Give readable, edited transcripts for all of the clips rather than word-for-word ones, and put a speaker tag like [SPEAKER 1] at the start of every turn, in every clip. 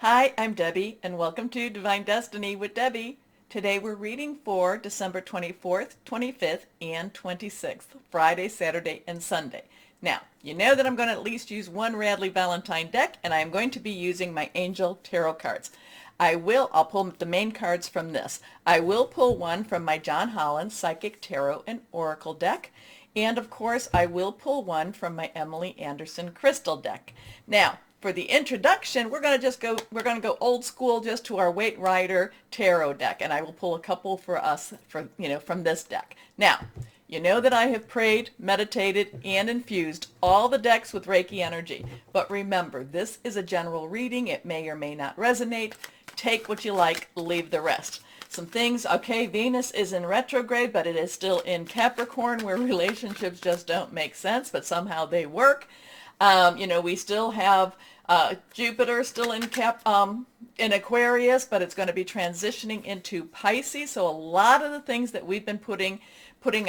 [SPEAKER 1] Hi, I'm Debbie, and welcome to Divine Destiny with Debbie. Today we're reading for December 24th, 25th, and 26th, Friday, Saturday, and Sunday. Now, you know that I'm going to at least use one Radley Valentine deck, and I'm going to be using my Angel Tarot cards. I'll pull the main cards from this. I will pull one from my John Holland Psychic Tarot and Oracle deck. And of course, I will pull one from my Emily Anderson Crystal deck. Now, for the introduction, we're going to go old school just to our Ryder tarot deck, and I will pull a couple for us from this deck. Now, you know that I have prayed, meditated, and infused all the decks with Reiki energy. But remember, this is a general reading. It may or may not resonate. Take what you like, leave the rest. Some things, okay, Venus is in retrograde, but it is still in Capricorn, where relationships just don't make sense, but somehow they work. We still have Jupiter still in Aquarius, but it's going to be transitioning into Pisces. So a lot of the things that we've been putting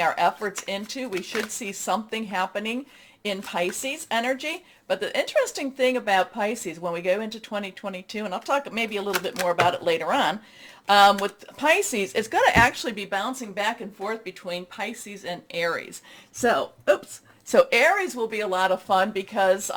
[SPEAKER 1] our efforts into, we should see something happening in Pisces energy. But the interesting thing about Pisces when we go into 2022, and I'll talk maybe a little bit more about it later on, with Pisces, it's going to actually be bouncing back and forth between Pisces and Aries. So Aries will be a lot of fun because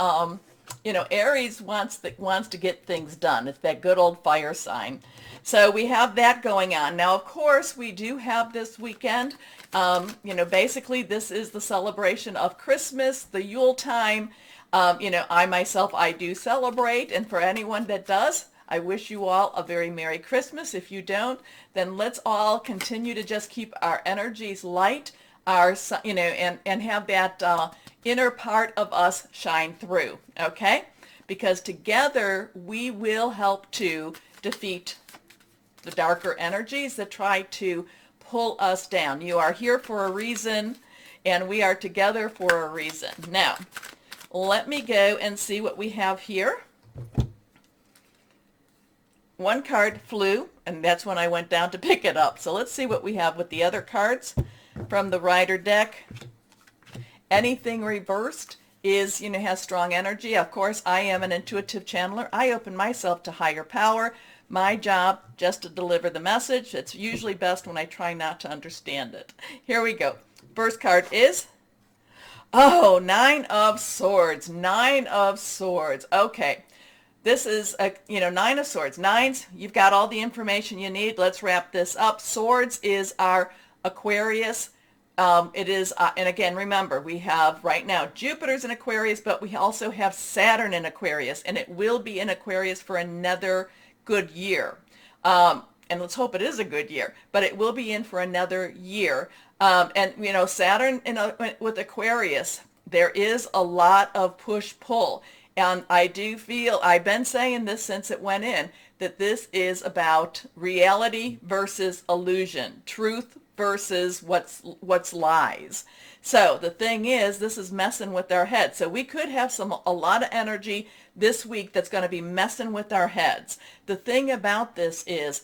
[SPEAKER 1] Aries wants to get things done. It's that good old fire sign. So we have that going on. Now, of course, we do have this weekend. Basically, this is the celebration of Christmas, the Yule time. I do celebrate. And for anyone that does, I wish you all a very Merry Christmas. If you don't, then let's all continue to just keep our energies light, and have that inner part of us shine through, okay? Because together we will help to defeat the darker energies that try to pull us down. You are here for a reason, and we are together for a reason. Now, let me go and see what we have here. One card flew, and that's when I went down to pick it up. So let's see what we have with the other cards from the Ryder deck. Anything reversed has strong energy. Of course, I am an intuitive channeler. I open myself to higher power. My job just to deliver the message. It's usually best when I try not to understand it. Here we go. First card is, Nine of Swords. Nine of Swords. Okay. This is Nine of Swords. Nines, you've got all the information you need. Let's wrap this up. Swords is our Aquarius. It is, and again, remember, we have right now Jupiter's in Aquarius, but we also have Saturn in Aquarius, and it will be in Aquarius for another good year. And let's hope it is a good year, but it will be in for another year. Saturn with Aquarius, there is a lot of push-pull. And I do feel, I've been saying this since it went in, that this is about reality versus illusion, truth versus what's lies. So the thing is, this is messing with our heads. So we could have a lot of energy this week that's going to be messing with our heads. The thing about this is,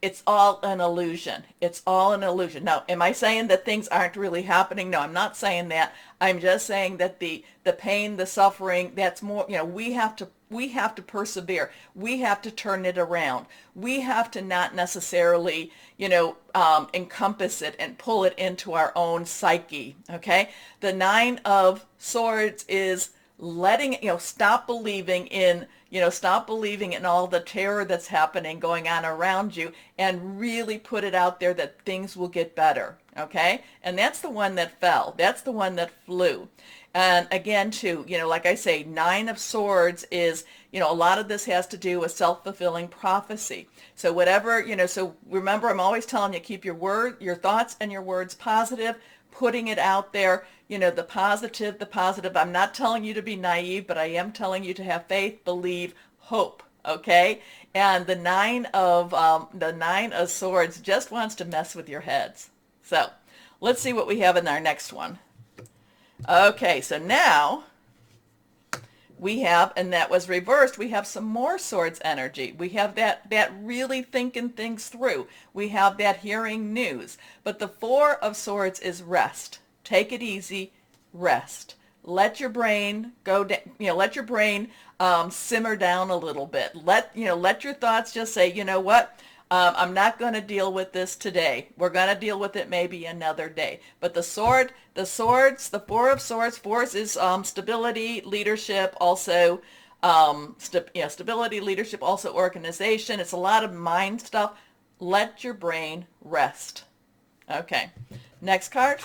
[SPEAKER 1] it's all an illusion. It's all an illusion. Now, am I saying that things aren't really happening? No, I'm not saying that. I'm just saying that the pain, the suffering, that's more, we have to persevere. We have to turn it around. We have to not necessarily, encompass it and pull it into our own psyche, okay? The Nine of Swords is letting, stop believing in all the terror that's happening, going on around you, and really put it out there that things will get better, okay? And that's the one that fell. That's the one that flew. And again, too, like I say, Nine of Swords is, a lot of this has to do with self-fulfilling prophecy. So whatever, so remember, I'm always telling you, keep your thoughts and your words positive, putting it out there, the positive. I'm not telling you to be naive, but I am telling you to have faith, believe, hope, okay? And the Nine of Swords just wants to mess with your heads. So let's see what we have in our next one. Okay, so now we have, and that was reversed, we have some more Swords energy. We have that really thinking things through. We have that hearing news. But the Four of Swords is rest. Take it easy, rest. Let your brain go, let your brain simmer down a little bit. Let your thoughts just say, you know what? I'm not going to deal with this today. We're going to deal with it maybe another day. But the Four of Swords, Fours is stability, leadership, also stability, leadership, also organization. It's a lot of mind stuff. Let your brain rest. Okay, next card.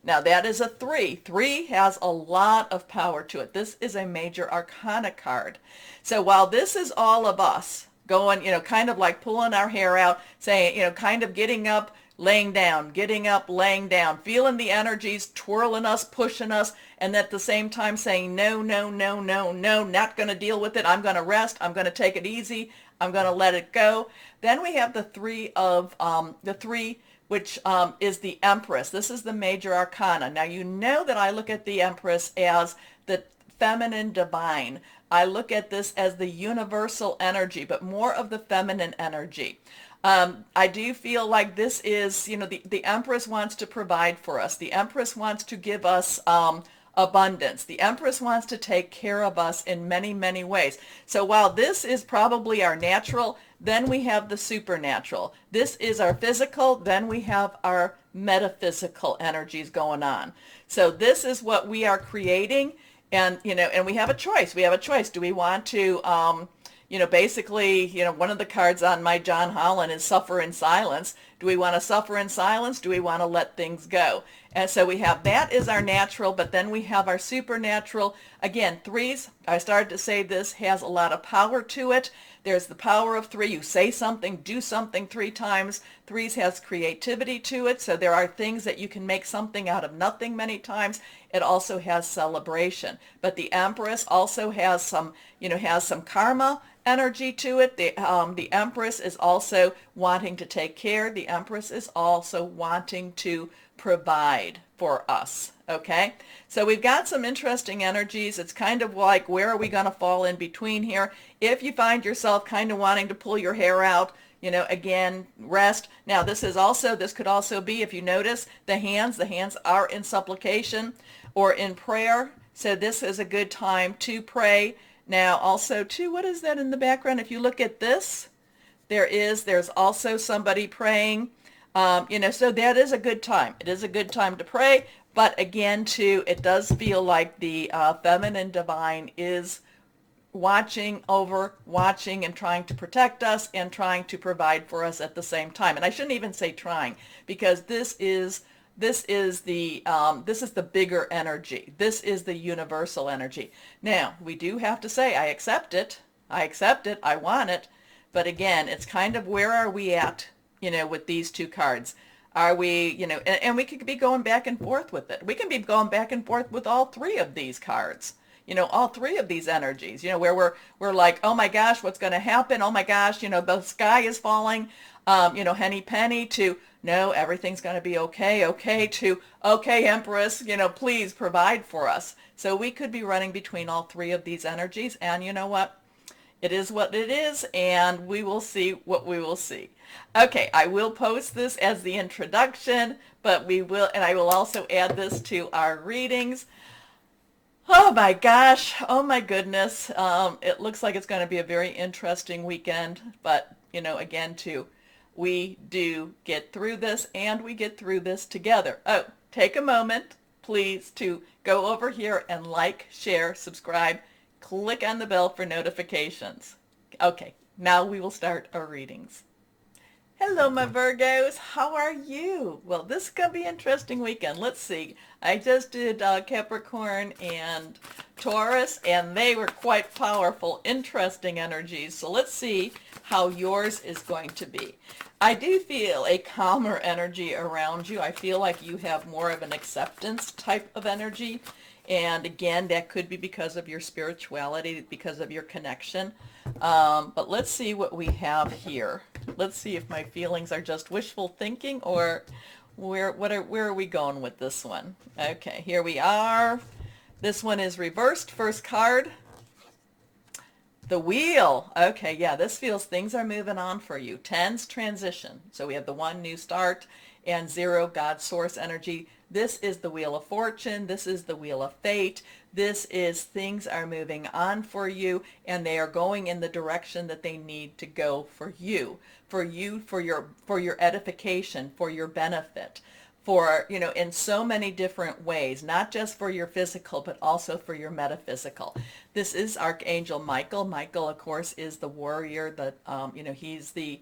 [SPEAKER 1] Now that is a 3. 3 has a lot of power to it. This is a major arcana card. So while this is all of us going, kind of like pulling our hair out, saying, kind of getting up, laying down, getting up, laying down, feeling the energies twirling us, pushing us, and at the same time saying, no, no, no, no, no, not going to deal with it. I'm going to rest. I'm going to take it easy. I'm going to let it go. Then we have the three, which is the Empress. This is the major arcana. Now, you know that I look at the Empress as the feminine divine. I look at this as the universal energy, but more of the feminine energy. I do feel like this is, the Empress wants to provide for us. The Empress wants to give us abundance. The Empress wants to take care of us in many, many ways. So while this is probably our natural, then we have the supernatural. This is our physical, then we have our metaphysical energies going on. So this is what we are creating, and and we have a choice. We have a choice. Do we want to basically, one of the cards on my John Holland is suffer in silence. Do we want to suffer in silence? Do we want to let things go? And so we have that is our natural, but then we have our supernatural. Again, 3s, I started to say this has a lot of power to it. There's the power of 3. You say something, do something 3 times. 3s has creativity to it. So there are things that you can make something out of nothing many times. It also has celebration. But the Empress also has some karma energy to it. The Empress is also wanting to take care. The Empress is also wanting to provide for us. Okay, so we've got some interesting energies. It's kind of like, where are we going to fall in between here? If you find yourself kind of wanting to pull your hair out, again, rest. Now this could also be, if you notice, the hands are in supplication or in prayer. So this is a good time to pray. Now also too, what is that in the background? If you look at this, there's also somebody praying. So that is a good time. It is a good time to pray. But again, too, it does feel like the feminine divine is watching and trying to protect us and trying to provide for us at the same time. And I shouldn't even say trying, because this is the bigger energy. This is the universal energy. Now, we do have to say, I accept it. I want it. But again, it's kind of, where are we at, with these 2 cards? Are we, and we could be going back and forth with it. We can be going back and forth with all 3 of these cards, all 3 of these energies, where we're like, oh my gosh, what's going to happen? Oh my gosh, the sky is falling, henny penny, to no, everything's going to be okay, to okay, Empress, please provide for us. So we could be running between all 3 of these energies, and you know what? It is what it is, and we will see what we will see. Okay, I will post this as the introduction, but I will also add this to our readings. Oh my gosh, oh my goodness. It looks like it's going to be a very interesting weekend, but again too, we do get through this, and we get through this together. Oh, take a moment, please, to go over here and like, share, subscribe, click on the bell for notifications. Okay, now we will start our readings. Hello, my Virgos. How are you? Well, this is going to be an interesting weekend. Let's see. I just did Capricorn and Taurus, and they were quite powerful, interesting energies. So let's see how yours is going to be. I do feel a calmer energy around you. I feel like you have more of an acceptance type of energy. And again, that could be because of your spirituality, because of your connection. But let's see what we have here. Let's see if my feelings are just wishful thinking, or where are we going with this one? Okay, here we are. This one is reversed. First card, the Wheel. Okay, yeah, this feels things are moving on for you. Tens, transition. So we have the 1, new start. and 0, God source energy. This is the Wheel of Fortune. This is the Wheel of Fate. This is things are moving on for you, and they are going in the direction that they need to go for you, for your edification, for your benefit, for, in so many different ways, not just for your physical, but also for your metaphysical. This is Archangel Michael. Michael, of course, is the warrior, he's the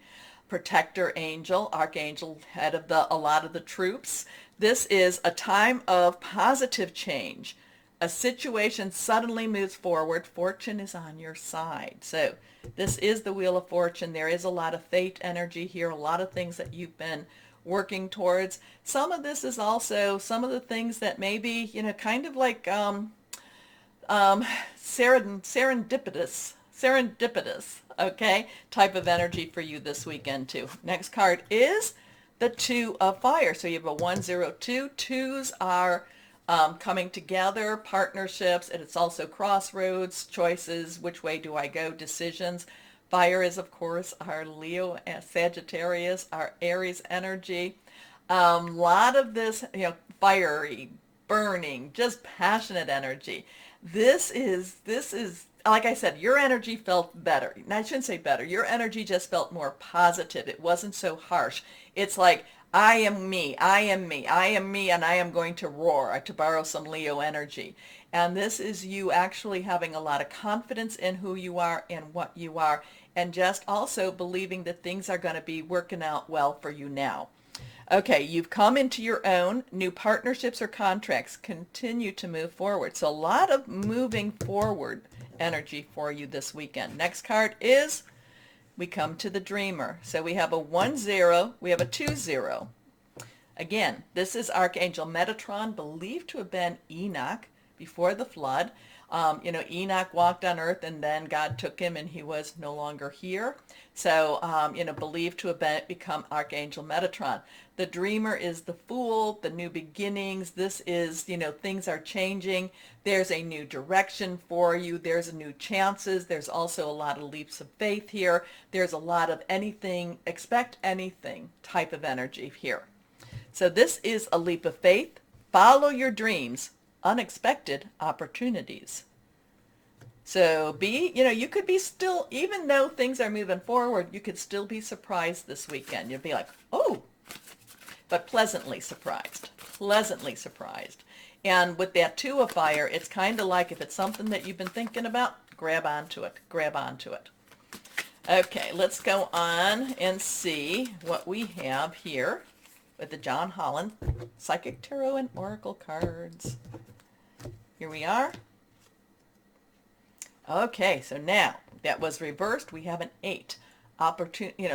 [SPEAKER 1] protector angel, archangel, head of a lot of the troops. This is a time of positive change. A situation suddenly moves forward. Fortune is on your side. So this is the Wheel of Fortune. There is a lot of fate energy here, a lot of things that you've been working towards. Some of this is also some of the things that maybe, kind of like serendipitous, okay, type of energy for you this weekend too. Next card is the Two of Fire. So you have a 102. Twos are coming together, partnerships, and it's also crossroads, choices, which way do I go, decisions. Fire is, of course, our Leo, Sagittarius, our Aries energy. A lot of this, fiery, burning, just passionate energy. This is, like I said, your energy felt better. I shouldn't say better. Your energy just felt more positive. It wasn't so harsh. It's like, I am me, I am me, I am me, and I am going to roar, to borrow some Leo energy. And this is you actually having a lot of confidence in who you are and what you are, and just also believing that things are going to be working out well for you now. Okay, you've come into your own. New partnerships or contracts continue to move forward. So a lot of moving forward energy for you this weekend. Next card is, we come to the Dreamer. So we have a 1-0, we have a 2-0. Again, this is Archangel Metatron, believed to have been Enoch before the flood. Enoch walked on earth and then God took him and he was no longer here. So, believed to have become Archangel Metatron. The Dreamer is the Fool, the new beginnings. This is, things are changing. There's a new direction for you. There's new chances. There's also a lot of leaps of faith here. There's a lot of anything, expect anything type of energy here. So this is a leap of faith. Follow your dreams. Unexpected opportunities. So you could be still, even though things are moving forward, you could still be surprised this weekend. You'd be like, oh, but pleasantly surprised, pleasantly surprised. And with that Two of Fire, it's kind of like if it's something that you've been thinking about, grab onto it, grab onto it. Okay, let's go on and see what we have here with the John Holland Psychic Tarot and Oracle cards. Here we are. Okay, so now that was reversed. We have an 8.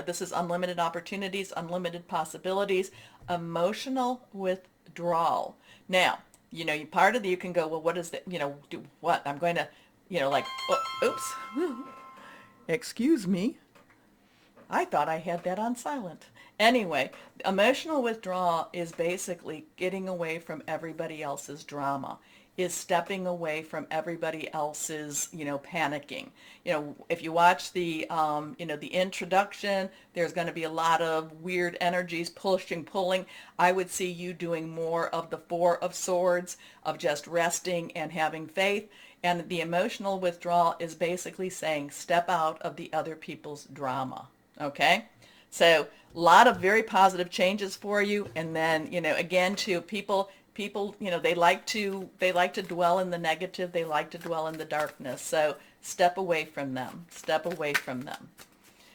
[SPEAKER 1] This is unlimited opportunities, unlimited possibilities, emotional withdrawal. Now, part of you can go, well, what is that? Do what? I'm going to, oops. Excuse me. I thought I had that on silent. Anyway, emotional withdrawal is basically getting away from everybody else's drama, is stepping away from everybody else's, panicking. If you watch the, the introduction, there's going to be a lot of weird energies pushing, pulling. I would see you doing more of the Four of Swords, of just resting and having faith. And the emotional withdrawal is basically saying, step out of the other people's drama. Okay? So a lot of very positive changes for you. And then, again, to people, they like to dwell in the negative. They like to dwell in the darkness. So step away from them. Step away from them.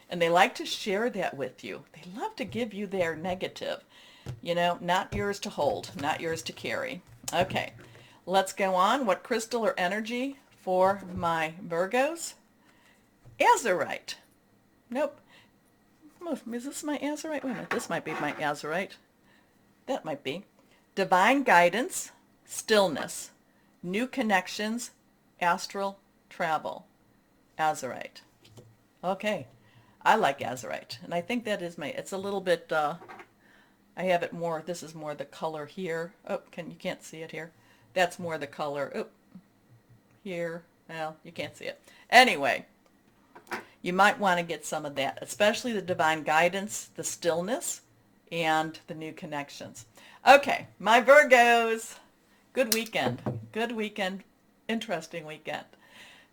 [SPEAKER 1] And they like to share that with you. They love to give you their negative. Not yours to hold, not yours to carry. Okay, let's go on. What crystal or energy for my Virgos? Azurite. Nope. Is this my Azurite? Wait a minute, this might be my Azurite. That might be. Divine guidance, stillness, new connections, astral travel. Azurite. Okay, I like Azurite, and I think that is it's a little bit, I have it more, this is more the color here. Oh, you can't see it here. That's more the color, oh, here, well, you can't see it. Anyway, you might want to get some of that, especially the divine guidance, the stillness and the new connections. Okay, my Virgos, good weekend, interesting weekend.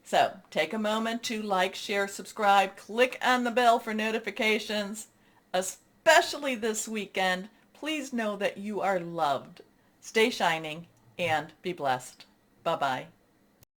[SPEAKER 1] So take a moment to like, share, subscribe, click on the bell for notifications, especially this weekend. Please know that you are loved. Stay shining and be blessed. Bye-bye.